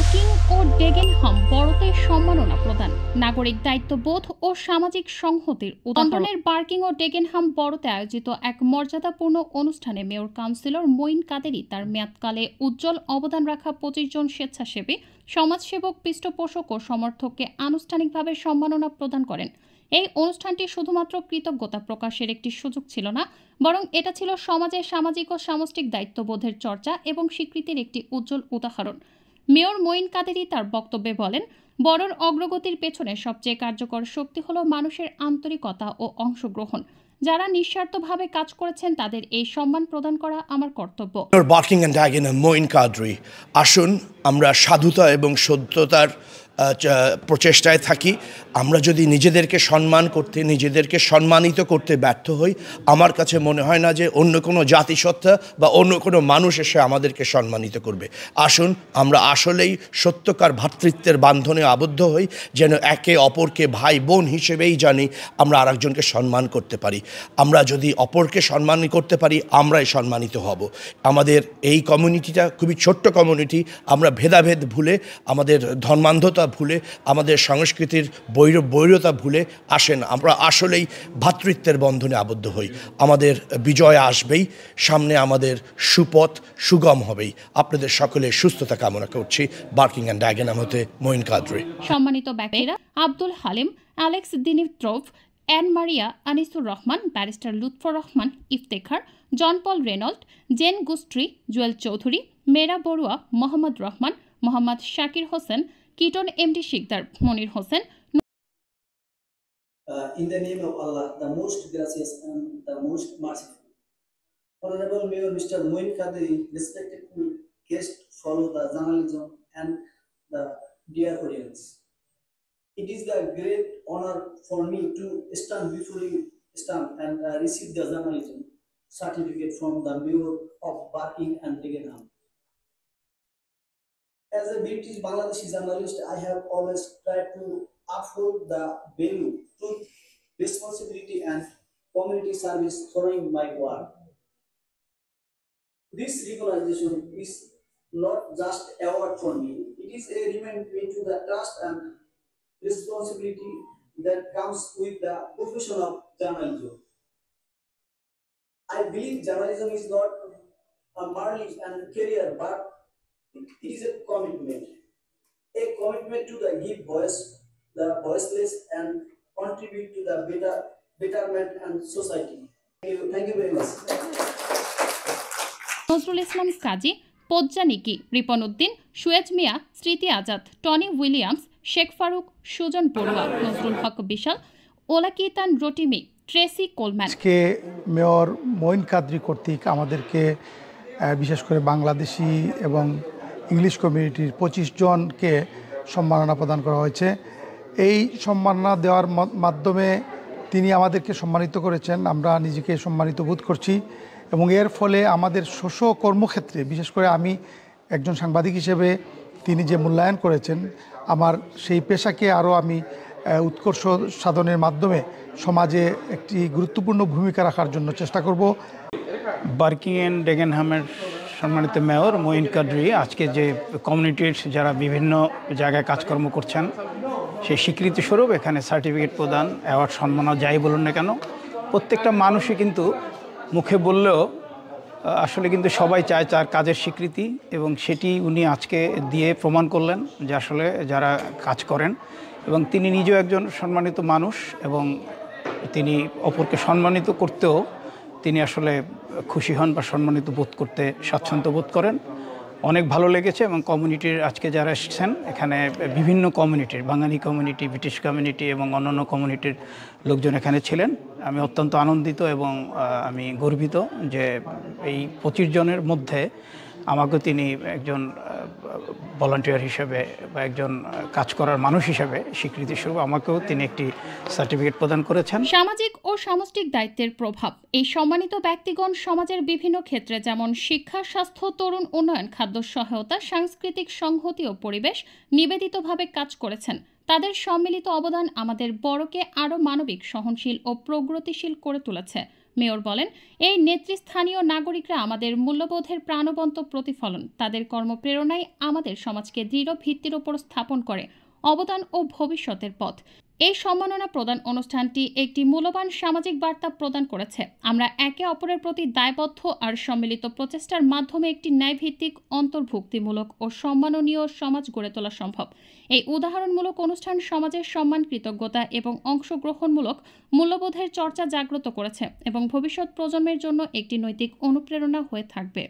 Barking ও Dagenham বড়দের সম্মাননা প্রদান, নাগরিক দায়িত্ববোধ ও সামাজিক সংহতির উদাহরণ। লন্ডনের বার্কিং ও ডেগেনহাম বড়তে আয়োজিত এক মর্যাদাপূর্ণ অনুষ্ঠানে মেয়র কাউন্সিলর মঈন কাদেরী তার মেয়াদকালে উজ্জ্বল অবদান রাখা 25 জন স্বেচ্ছাসেবী, সমাজসেবক, পৃষ্ঠপোষক ও সমর্থককে আনুষ্ঠানিকভাবে সম্মাননা প্রদান করেন। এই অনুষ্ঠানটি শুধুমাত্র কৃতজ্ঞতা প্রকাশের একটি সুযোগ ছিল না, বরং এটা ছিল সমাজের সামাজিক ও সামষ্টিক দায়িত্ববোধের চর্চা এবং স্বীকৃতির একটি উজ্জ্বল উদাহরণ। মেয়র মঈন কাদেরী তার বক্তব্যে বলেন, বড়র অগ্রগতির পেছনে সবচেয়ে কার্যকর শক্তি হলো মানুষের আন্তরিকতা ও অংশগ্রহণ। যারা নিঃস্বার্থভাবে কাজ করেছেন তাদের এই সম্মান প্রদান করা আমার কর্তব্য। Barking and Dagenham Moin Qadri, আসুন আমরা সাধুতা এবং সত্যতার প্রচেষ্টায় থাকি। আমরা যদি নিজেদেরকে সম্মান করতে, নিজেদেরকে সম্মানিত করতে ব্যর্থ হই, আমার কাছে মনে হয় না যে অন্য কোনো জাতিসত্তা বা অন্য কোনো মানুষ এসে আমাদেরকে সম্মানিত করবে। আসুন আমরা আসলেই সত্যকার ভ্রাতৃত্বের বান্ধনে আবদ্ধ হই, যেন একে অপরকে ভাই বোন হিসেবেই জানি আমরা আরেকজনকে সম্মান করতে পারি। আমরা যদি অপরকে সম্মান করতে পারি, আমরাই সম্মানিত হব। আমাদের এই কমিউনিটিটা খুবই ছোট্ট কমিউনিটি। আমরা ভেদাভেদ ভুলে, আমাদের ধর্মান্ধতা ভুলে, আমাদের সংস্কৃতির বৈরতা ভুলে আসেন আমরা আসলেই ভ্রাতৃত্বের বন্ধনে আবদ্ধ হই। আমাদের বিজয় আসবেই, সামনে আমাদের সুপথ সুগম হবেই। আপনাদের সকলের সুস্থতা কামনা করছি। বার্কিং অ্যান্ড ড্যাগেনহাম হতে মঈন কাদেরী। সম্মানিত ব্যক্তিরা Abdul Halim, Alex Dimitrov, Ann Maria, Anisur Rahman, barrister Lutfur Rahman Iftekhar, John Paul Reynold, Jane Guthrie, Jewel Chowdhury, Mera Barua, Mohammad Rahman, Mohammad Shakir Hossain, Kiton MD Sikder, Monir Hossain. In the name of Allah, the most gracious and the most merciful. Honorable Mayor Mr. Mouin Kadery, respected guests, follow the journalism and the dear audience. It is the great honor for me to stand before you and receive the journalism certificate from the Mayor of Barking and Dagenham. As a British Bangladeshi journalist, I have always tried to uphold the value, truth, responsibility, and community service following my work. This recognition is not just an award for me; it is a reminder to the trust and responsibility that comes with the profession of journalism. I believe journalism is not a merely and career, but it is a commitment to the give voice the voiceless and contribute to the betterment and society. Thank you very much. Nazrul Islam Kazi, পজ্জানিকি, Ripon Uddin, Suez Miah, Smriti Azad, Tony Williams, Sheikh Faruk, Sujan Barua, Nazrul Haque Bishal, Olakitan Rotimi, Tracy Coleman. আজকে mayor Moin Kaderi কর্তৃক আমাদেরকে বিশেষ করে বাংলাদেশি এবং English কমিউনিটির 25 জনকে সম্মাননা প্রদান করা হয়েছে। এই সম্মাননা দেওয়ার মাধ্যমে তিনি আমাদেরকে সম্মানিত করেছেন, আমরা নিজেকে সম্মানিত বোধ করছি এবং এর ফলে আমাদের কর্মক্ষেত্রে, বিশেষ করে আমি একজন সাংবাদিক হিসেবে তিনি যে মূল্যায়ন করেছেন, আমার সেই পেশাকে আরও আমি উৎকর্ষ সাধনের মাধ্যমে সমাজে একটি গুরুত্বপূর্ণ ভূমিকা রাখার জন্য চেষ্টা করব। বার্কিং অ্যান্ড ডেগেনহামের সম্মানিত মেয়র মঈন কাদেরী আজকে যে কমিউনিটির যারা বিভিন্ন জায়গায় কাজকর্ম করছেন সেই স্বীকৃতিস্বরূপ এখানে সার্টিফিকেট প্রদান, অ্যাওয়ার্ড, সম্মাননা যাই বলুন না কেন, প্রত্যেকটা মানুষই কিন্তু মুখে বললেও আসলে কিন্তু সবাই চায় তার কাজের স্বীকৃতি, এবং সেটি উনি আজকে দিয়ে প্রমাণ করলেন যে আসলে যারা কাজ করেন, এবং তিনি নিজেও একজন সম্মানিত মানুষ এবং তিনি অপরকে সম্মানিত করতেও তিনি আসলে খুশি হন বা সম্মানিত বোধ করতে স্বাচ্ছন্দ্য বোধ করেন। অনেক ভালো লেগেছে এবং কমিউনিটির আজকে যারা এসেছেন এখানে বিভিন্ন কমিউনিটির, বাঙালি কমিউনিটি, ব্রিটিশ কমিউনিটি এবং অন্যান্য কমিউনিটির লোকজন এখানে ছিলেন। আমি অত্যন্ত আনন্দিত এবং আমি গর্বিত যে এই 25 জনের মধ্যে আমাকে তিনি একজন ভলান্টিয়ার হিসেবে বা একজন কাজ করার মানুষ হিসেবে স্বীকৃতিস্বরূপ আমাকেও তিনি একটি সার্টিফিকেট প্রদান করেছেন। সামাজিক ও সামষ্টিক দায়িত্বের প্রভাব। এই সম্মানিত ব্যক্তিগণ সমাজের বিভিন্ন ক্ষেত্রে যেমন শিক্ষা, স্বাস্থ্য, তরুণ উন্নয়ন, খাদ্য সহায়তা, সাংস্কৃতিক সংহতি ও পরিবেশ নিবেদিতভাবে কাজ করেছেন। তাদের সম্মিলিত অবদান আমাদের বড়কে আরও মানবিক, সহনশীল ও প্রগতিশীল করে তুলেছে। মেয়র বলেন, এই নেতৃস্থানীয় নাগরিকরা আমাদের মূল্যবোধের প্রাণবন্ত প্রতিফলন। তাদের কর্মপ্রেরণাই আমাদের সমাজকে দৃঢ় ভিত্তির উপর স্থাপন করে অবদান ও ভবিষ্যতের পথ। এই সম্মাননা প্রদান অনুষ্ঠানটি একটি মূল্যবান সামাজিক বার্তা প্রদান করেছে। আমরা একে অপরের প্রতি দায়বদ্ধ আর সম্মিলিত প্রচেষ্টার মাধ্যমে একটি ন্যায়ভিত্তিক, অন্তর্ভুক্তিমূলক ও সম্মাননীয় সমাজ গড়ে তোলা সম্ভব। এই উদাহরণমূলক অনুষ্ঠান সমাজের সম্মান, কৃতজ্ঞতা এবং অংশগ্রহণমূলক মূল্যবোধের চর্চা জাগ্রত করেছে এবং ভবিষ্যৎ প্রজন্মের জন্য একটি নৈতিক অনুপ্রেরণা হয়ে থাকবে।